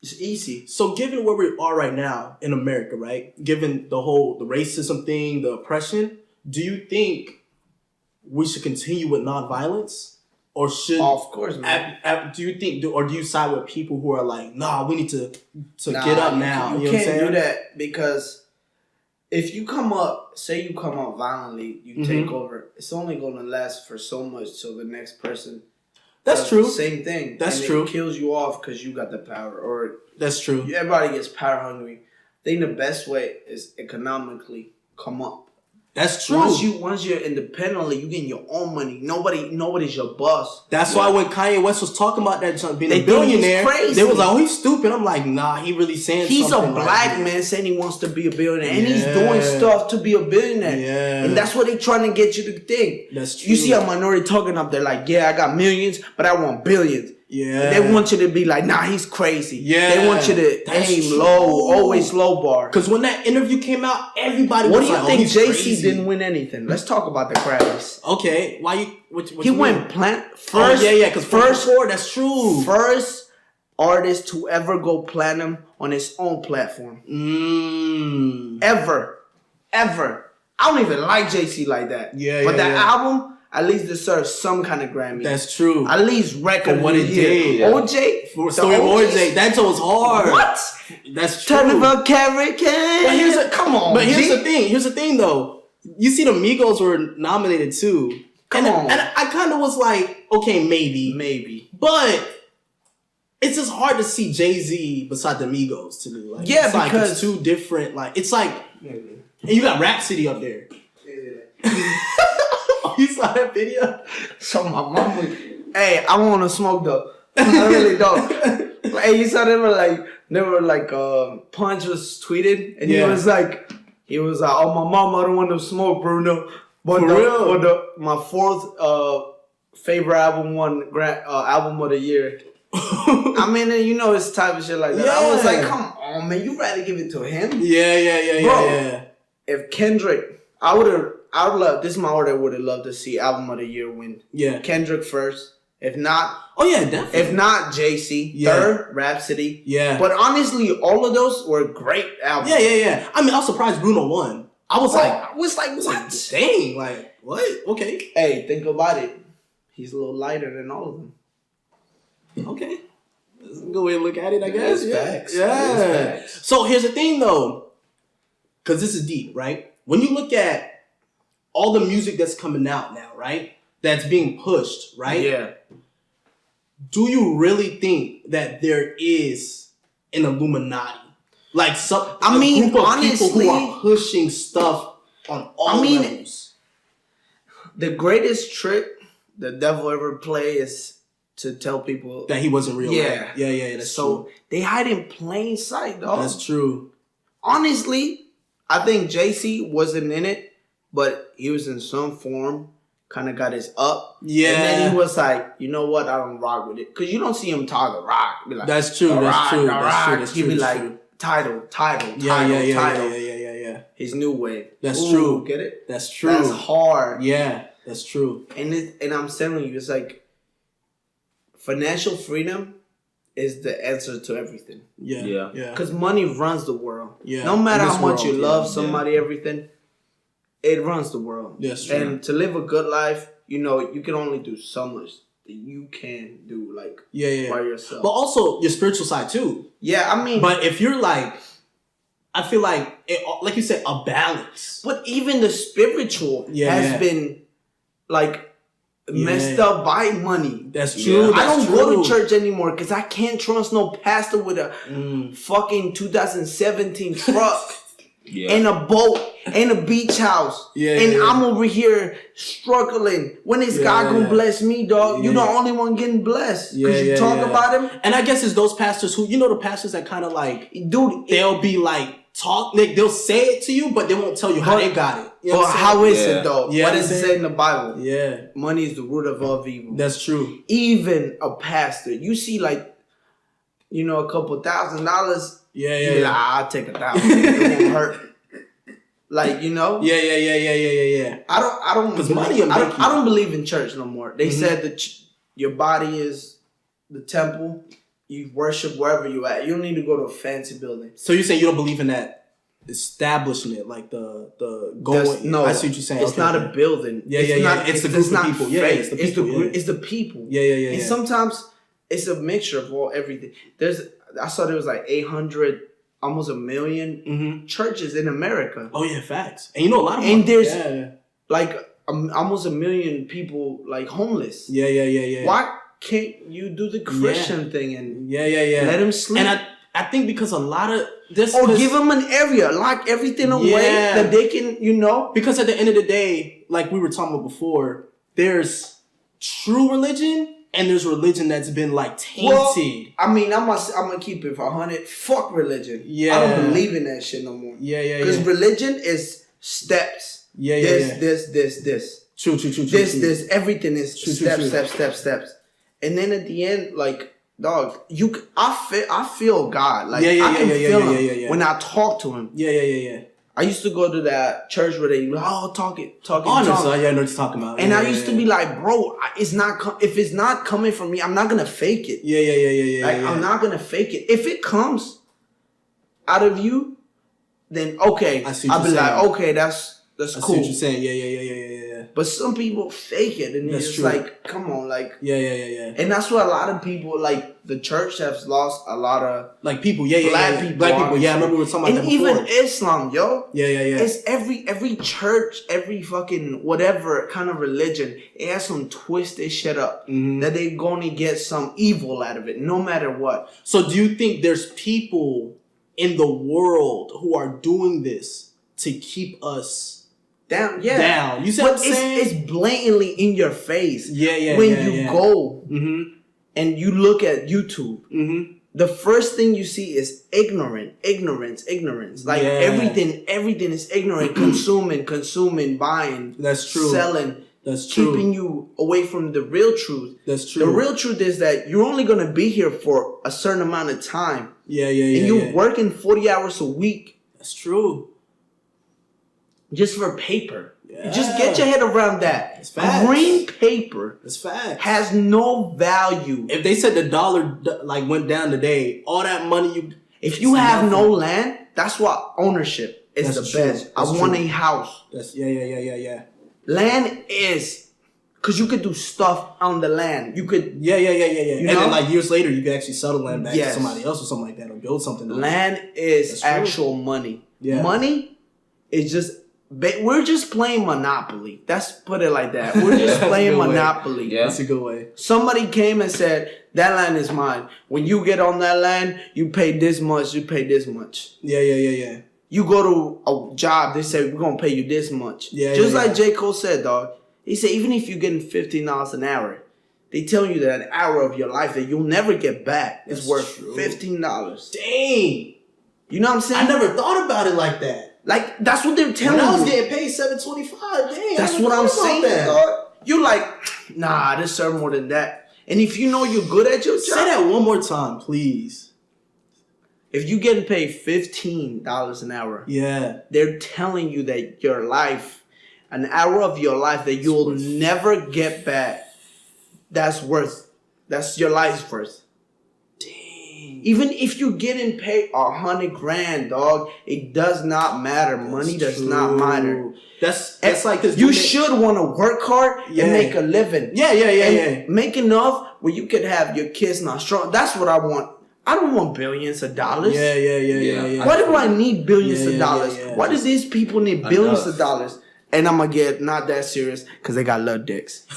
It's easy. So given where we are right now in America, right? Given the racism thing, the oppression, do you think we should continue with nonviolence? Or should of course, man. Do you side with people who are like, nah, we need to get up now? You can't do that because if you come up violently, you take over. It's only going to last for so much till the next person. That's true. The same thing. That's true. It kills you off because you got the power. Or that's true. Everybody gets power hungry. I think the best way is economically come up. That's true. Once you're independently, you getting your own money. Nobody's your boss. That's why when Kanye West was talking about that being a billionaire, they was like, "Oh, he's stupid." I'm like, "Nah, he really saying he's something." He's a black man saying he wants to be a billionaire, and he's doing stuff to be a billionaire. Yeah, and that's what they trying to get you to think. That's true. You see a minority talking up there like, "Yeah, I got millions, but I want billions." Yeah. They want you to be like, nah, he's crazy. Yeah. They want you to aim low, always low bar. Because when that interview came out, everybody was like, what do you think JC didn't win anything? Let's talk about the Grammys. Okay. Why you... What he went first. Because first, that's true. First artist to ever go platinum on his own platform. Ever. I don't even like JC like that. But that album... at least deserves some kind of Grammy. That's true. At least record for what it did. OJ. Story of OJ. That was hard. What? That's true. Turn about carrot can. But come on. But here's the thing though. You see the Migos were nominated too. And I kind of was like, okay, maybe. But it's just hard to see Jay-Z beside the Migos to me. Like, it's like it's two different. Like it's like, and you got Rhapsody up there. You saw that video? So my mom was, hey, I want to smoke though. I really don't. Hey, you saw they were like, Punch was tweeted and he was like, oh, my mom, I don't want to smoke, Bruno. But my fourth favorite album won album of the year. I mean, you know, it's type of shit like that. I was like, come on, man, you rather give it to him? Yeah. If Kendrick, I would love, this is my order, I would have loved to see album of the year win. Yeah. Kendrick first. If not, definitely. If not, JC. Third, Rhapsody. Yeah. But honestly, all of those were great albums. Yeah. I mean, I was surprised Bruno won. I was like, what? Dang, like, what? Okay. Hey, think about it. He's a little lighter than all of them. Okay. That's a good way to look at it, I guess. Facts. Yeah. So here's the thing, though. Because this is deep, right? When you look at all the music that's coming out now, right? That's being pushed, right? Yeah. do you really think that there is an Illuminati? Like a group of honestly, people who are pushing stuff on all levels. The greatest trick the devil ever played is to tell people that he wasn't real. Yeah. Right? Yeah. That's so true. They hide in plain sight, dog. That's true. Honestly, I think JC wasn't in it, but he was in some form. Kind of got his up. Yeah. And then he was like, you know what? I don't rock with it. Because you don't see him talk a rock. Be like, that's true. That's true. That's true. He'd be like, title. Yeah. His new wave. That's true. Get it? That's true. That's hard. Yeah, that's true. And I'm telling you, it's like financial freedom is the answer to everything. Yeah. Because money runs the world. Yeah. No matter how much you love somebody, everything, it runs the world. That's true. And to live a good life, you can only do so much that you can do, like, by yourself. But also your spiritual side too. Yeah, I mean. But if you're like, I feel like, like you said, a balance. But even the spiritual has been, like, messed up by money. That's true. I don't go to church anymore because I can't trust no pastor with a fucking 2017 truck. And a boat and a beach house. I'm over here struggling. When is God gonna bless me, dog? You're the only one getting blessed. Because you talk about him. And I guess it's those pastors who, the pastors that kind of like, dude, they'll be like, they'll say it to you, but they won't tell you how they got it. But how is it though? What does it say in the Bible? Yeah. Money is the root of all evil. That's true. Even a pastor, you see like, a couple $1,000. You're like, I'll take $1,000. It won't hurt. Like, Yeah. I don't. Because money. I don't believe in church no more. They said that your body is the temple. You worship wherever you at. You don't need to go to a fancy building. So you're saying you don't believe in that establishing it, like the going? No, I see what you're saying. It's not a building. It's the group of people. It's the people. It's the people. Yeah. And sometimes it's a mixture of everything. I saw there was like 800, almost 1 million churches in America. Oh yeah, facts. And a lot of and there's like almost 1 million people like homeless. Yeah. Why can't you do the Christian thing and let them sleep? And I think because a lot of this, or give them an area, lock everything away that they can, Because at the end of the day, like we were talking about before, there's true religion. And there's religion that's been like tainted. Well, I mean, I'm gonna keep it for 100. Fuck religion. Yeah, I don't believe in that shit no more. Yeah. Because religion is steps. This. True. This. Everything is steps. And then at the end, like, dog, I feel God. Like, I can feel him when I talk to him. Yeah. I used to go to that church where they talk it. I know what you're talking about. And I used to be like, bro, it's not. If it's not coming from me, I'm not gonna fake it. Yeah. I'm not gonna fake it. If it comes out of you, then okay. I'll be like, okay, that's cool. I see what you're saying. Yeah. But some people fake it, and it's like, come on, like, yeah. And that's what a lot of people, like, the church has lost a lot of like people, black people. Yeah, I remember we were talking about that before. And even Islam, yo. Yeah. It's every church, every fucking whatever kind of religion, it has some twisted shit up that they're gonna get some evil out of it, no matter what. So do you think there's people in the world who are doing this to keep us down? You see what I'm saying? It's blatantly in your face. Yeah. When you go and you look at YouTube, the first thing you see is ignorance. Like everything is ignorant. consuming, buying. That's true. Selling. That's true. Keeping you away from the real truth. That's true. The real truth is that you're only gonna be here for a certain amount of time. Yeah. And you're working 40 hours a week. That's true. Just for paper. Yeah. Just get your head around that. It's facts. Green paper. It's facts. Has no value. If they said the dollar like went down today, all that money if you have no land, that's what ownership is the best. I want a house. That's yeah. Land is because you could do stuff on the land. You could yeah. And then like years later, you could actually sell the land back to somebody else or something like that, or build something. Land is actual money. Yeah. Money is just we're just playing Monopoly. Let's put it like that. We're just playing Monopoly. Yeah, that's a good way. Somebody came and said, that land is mine. When you get on that land, you pay this much, you pay this much. Yeah. You go to a job, they say, we're going to pay you this much. Just like J. Cole said, dog. He said, even if you're getting $15 an hour, they tell you that an hour of your life that you'll never get back is worth $15. Dang. You know what I'm saying? I never thought about it like that. Like, that's what they're telling you. When I was getting paid $7.25, dang. That's what I'm saying, dog. You're like, nah, I deserve more than that. And if you know you're good at your job. Say that one more time, please. If you getting paid $15 an hour, they're telling you that your life, an hour of your life that you'll never get back, that's your life's worth. Dang. Even if you're getting paid $100,000, dog, it does not matter. Money does not matter. That's like this. You should want to work hard and make a living. Yeah. Make enough where you could have your kids not strong. That's what I want. I don't want billions of dollars. Yeah. Why do I need billions of dollars? Yeah. Why do these people need billions of dollars? And I'm going to get not that serious because they got love dicks.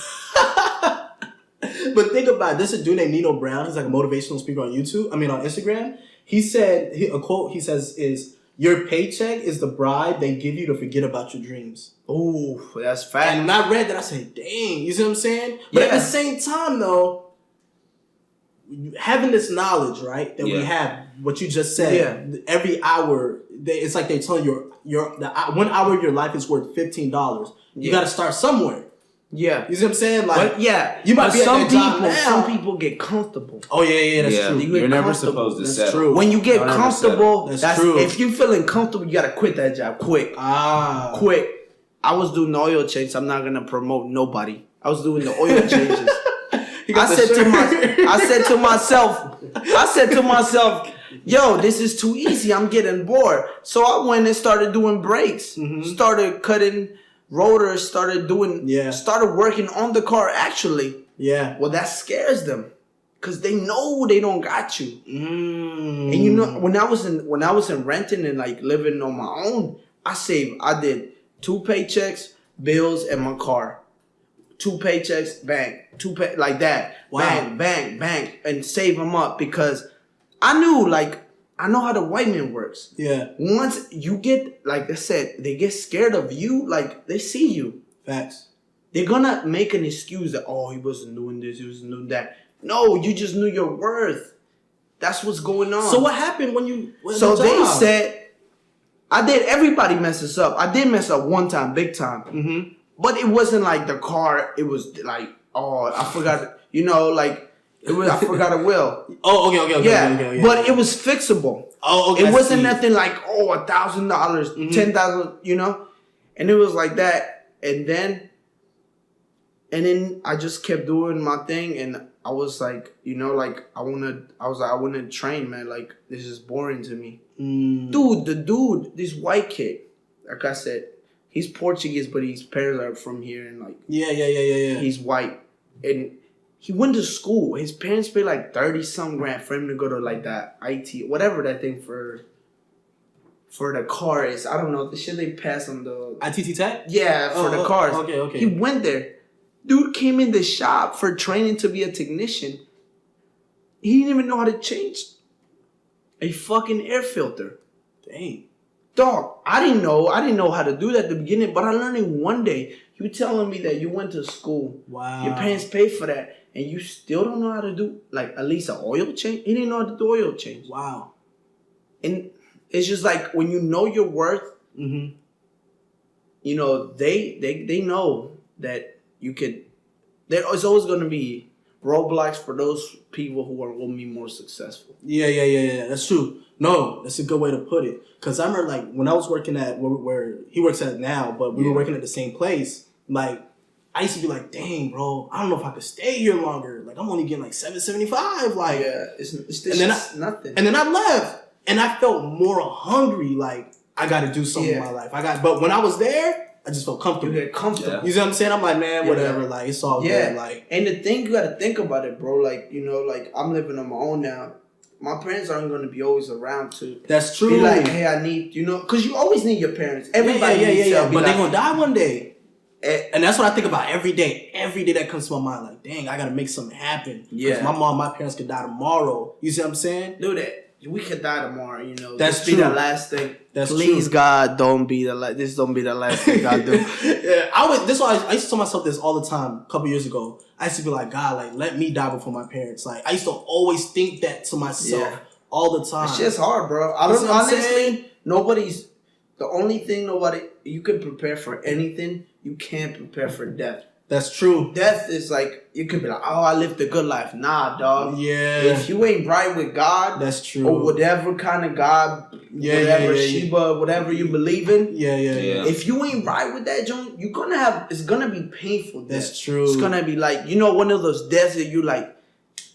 But think about it. This is a dude named Nino Brown. He's like a motivational speaker on YouTube. I mean, on Instagram. He said, a quote he says is, your paycheck is the bribe they give you to forget about your dreams. Ooh, that's fact. And when I read that, I said, dang. You see what I'm saying? But at the same time, though, having this knowledge, right, that we have, what you just said, every hour, it's like they're telling you, the 1 hour of your life is worth $15. You got to start somewhere. Yeah. You see what I'm saying? Like, you might be some people. Some people get comfortable. Oh yeah, that's true. You're never supposed to settle. True. When you get comfortable, that's true. If you're feeling comfortable, you gotta quit that job quick. Quick. I was doing the oil change. I'm not gonna promote nobody. I was doing the oil changes. I said to myself, yo, this is too easy. I'm getting bored. So I went and started doing brakes. Started cutting rotors, started working on the car actually. Yeah. Well, that scares them because they know they don't got you. And you know, when I was in renting and like living on my own, I did 2 paychecks, bills, and my car. 2 paychecks, bang, like that. Wow. Bang, and save them up because I know how the white man works. Yeah. Once you get, like I said, they get scared of you, like they see you. Facts. They're gonna make an excuse that, he wasn't doing this, he wasn't doing that. No, you just knew your worth. That's what's going on. So what happened when you they said, everybody messes up. I did mess up one time, big time. But it wasn't like the car, it was like, I forgot, I forgot a wheel. Okay. But it was fixable. It wasn't nothing like, $1,000, $10,000, And it was like that. And then I just kept doing my thing, and I was like, I want to train, man. Like, this is boring to me. Dude, this white kid, like I said, he's Portuguese, but his parents are from here, and like, yeah. He's white, and he went to school. His parents paid like 30-some grand for him to go to like that IT, whatever that thing for the car is. I don't know, the shit they pass on the ITT Tech. Yeah, for the cars. Okay. He went there. Dude came in the shop for training to be a technician. He didn't even know how to change a fucking air filter. Dang. Dog, I didn't know how to do that at the beginning, but I learned it one day. You telling me that you went to school. Wow. Your parents paid for that, and you still don't know how to do, like, at least an oil change? He didn't know how to do oil change. Wow. And it's just like, when you know your worth, they know that you could, there's always going to be roadblocks for those people who are going to be more successful. Yeah. That's true. No, that's a good way to put it. Because I remember, like, when I was working at where he works at now, but we were working at the same place, like, I used to be like, dang, bro, I don't know if I could stay here longer. Like, I'm only getting like $7.75. Like, it's nothing. And then I left, and I felt more hungry. Like, I got to do something in my life. But when I was there, I just felt comfortable. You get comfortable. Yeah. You see what I'm saying? I'm like, man, whatever. Like, it's all good. Like, and the thing, you got to think about it, bro. Like, like, I'm living on my own now. my parents aren't going to be always around to. That's true. Be like, hey, I need, because you always need your parents. Everybody needs help. But they're going to die one day. And that's what I think about every day. Every day that comes to my mind, like, dang, I got to make something happen. Because my parents could die tomorrow. You see what I'm saying? Do that. We could die tomorrow, That's this true. be the last thing. That's Please, true. God, don't be this don't be the last thing God do. This why I used to tell myself this all the time. A couple years ago, I used to be like, God, like let me die before my parents. Like I used to always think that to myself all the time. It's just hard, bro. I don't honestly. The only thing you can prepare for anything. You can't prepare for death. That's true. Death is like, you could be like, oh, I lived a good life. Nah, dog. Yeah. If you ain't right with God. That's true. Or whatever kind of God, Sheba, whatever you believe in. Yeah. If you ain't right with that, John, it's gonna be painful. That's true. It's gonna be like, one of those deaths that you like,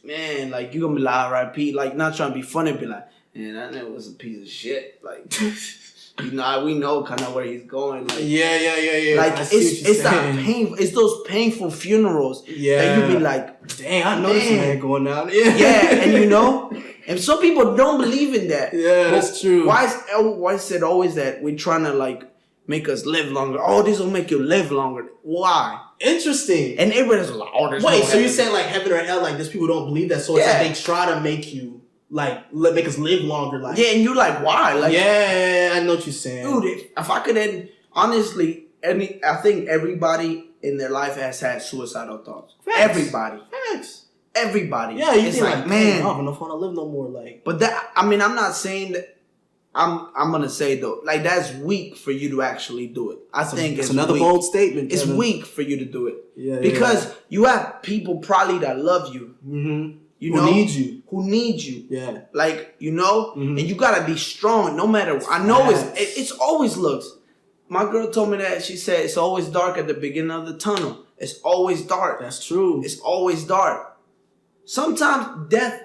man, like you're gonna be like, R.I.P. Like not trying to be funny, be like, man, I know it was a piece of shit. Like, we know kind of where he's going. Like, yeah. Like it's that painful. It's those painful funerals. Yeah. That you be like, dang, I know this man going down. Yeah, and and some people don't believe in that. Yeah, that's true. Why is it always that we're trying to like make us live longer? Oh, this will make you live longer. Why? Interesting. And everybody's like, oh, there's wait, no so you're saying like heaven or hell? Like these people don't believe that, so it's like they try to make you. Like, make us live longer. Like, and you're like, why? Like, I know what you're saying. Dude, if I could end, honestly, I think everybody in their life has had suicidal thoughts. Facts. Everybody. Facts. Everybody. Yeah, you think like, man, I don't know if I want to live no more. Like, but that, I'm not saying that. I'm gonna say though, like that's weak for you to actually do it. I think it's another weak. bold statement. It's Kevin. weak for you to do it. Because you have people probably that love you. Mm-hmm. Who need you. Yeah. Like, and you gotta be strong no matter. I know it's always looks. My girl told me that. She said it's always dark at the beginning of the tunnel. It's always dark. That's true. It's always dark. Sometimes death,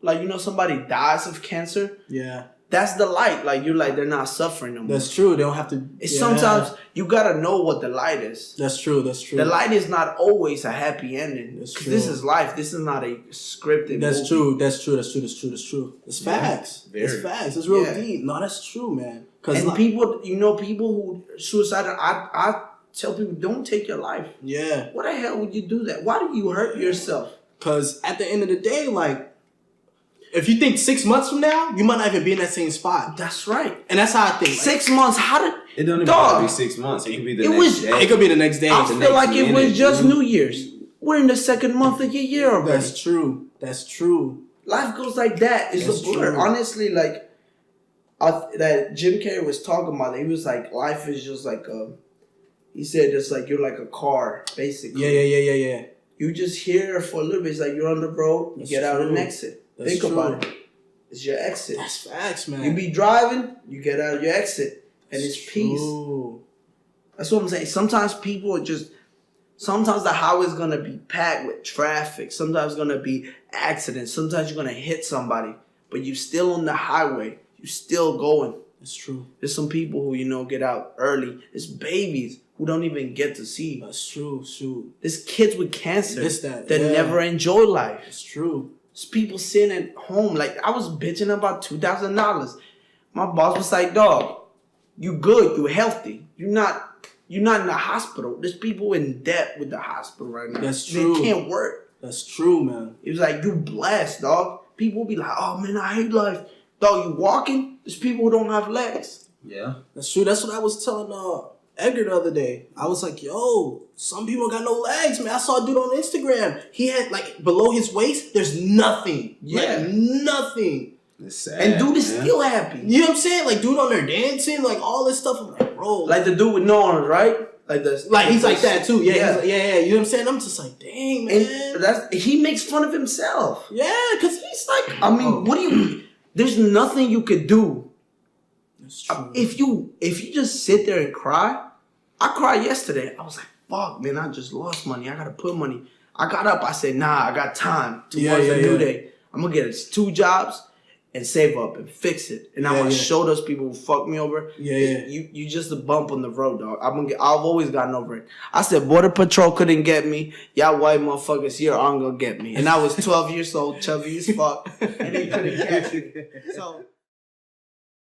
like somebody dies of cancer. Yeah. That's the light. Like you're like they're not suffering no more. That's true. They don't have to. It's sometimes you gotta know what the light is. That's true. The light is not always a happy ending. That's true. This is life. This is not a scripted. That's movie. true. That's true. It's facts. It's facts. It's real deep. No, that's true, man. And people who suicidal. I tell people don't take your life. Yeah. Why the hell would you do that? Why do you hurt yourself? Because at the end of the day, like. If you think 6 months from now, you might not even be in that same spot. That's right. And that's how I think. 6 months, how did... It don't even have to be 6 months. It could be the next day. It could be the next day. I feel like it was just New Year's. We're in the second month of your year already. That's true. Life goes like that. It's a blur. Honestly, like... that Jim Carrey was talking about it. He was like, life is just like a... He said it's like you're like a car, basically. Yeah. You just here for a little bit. It's like you're on the road. You get out and exit. Think about it. It's your exit. That's facts, man. You be driving, you get out of your exit, and it's peace. That's what I'm saying. Sometimes the highway's gonna be packed with traffic. Sometimes it's gonna be accidents. Sometimes you're gonna hit somebody, but you still on the highway. You still going. That's true. There's some people who get out early. There's babies who don't even get to see. That's true. Shoot. There's kids with cancer that never enjoy life. It's true. People sitting at home. Like, I was bitching about $2,000. My boss was like, dog, you good, you healthy. You're not in the hospital. There's people in debt with the hospital right now. That's true. They can't work. That's true, man. It was like, you blessed, dog. People be like, oh, man, I hate life. Dog, you walking? There's people who don't have legs. Yeah. That's true. That's what I was telling Edgar the other day. I was like, yo, some people got no legs, man. I saw a dude on Instagram. He had, like, below his waist, there's nothing. Yeah. Like, nothing. It's sad. And dude is still happy. You know what I'm saying? Like, dude on there dancing, like, all this stuff. I'm like, bro. Like the dude with no arms, right? He's like that, too. Yeah. You know what I'm saying? I'm just like, dang, man. And he makes fun of himself. Yeah, because he's like... I mean, what do you... There's nothing you could do. That's true. If you just sit there and cry... I cried yesterday. I was like, fuck, man, I just lost money. I got to put money. I got up. I said, nah, I got time. Tomorrow's a new day. I'm going to get 2 jobs. and save up and fix it. And I'm gonna show those people who fuck me over. Yeah. You just a bump on the road, dog. I've always gotten over it. I said Border Patrol couldn't get me. Y'all white motherfuckers here aren't gonna get me. And I was 12 years old, chubby as fuck, and they couldn't catch me. So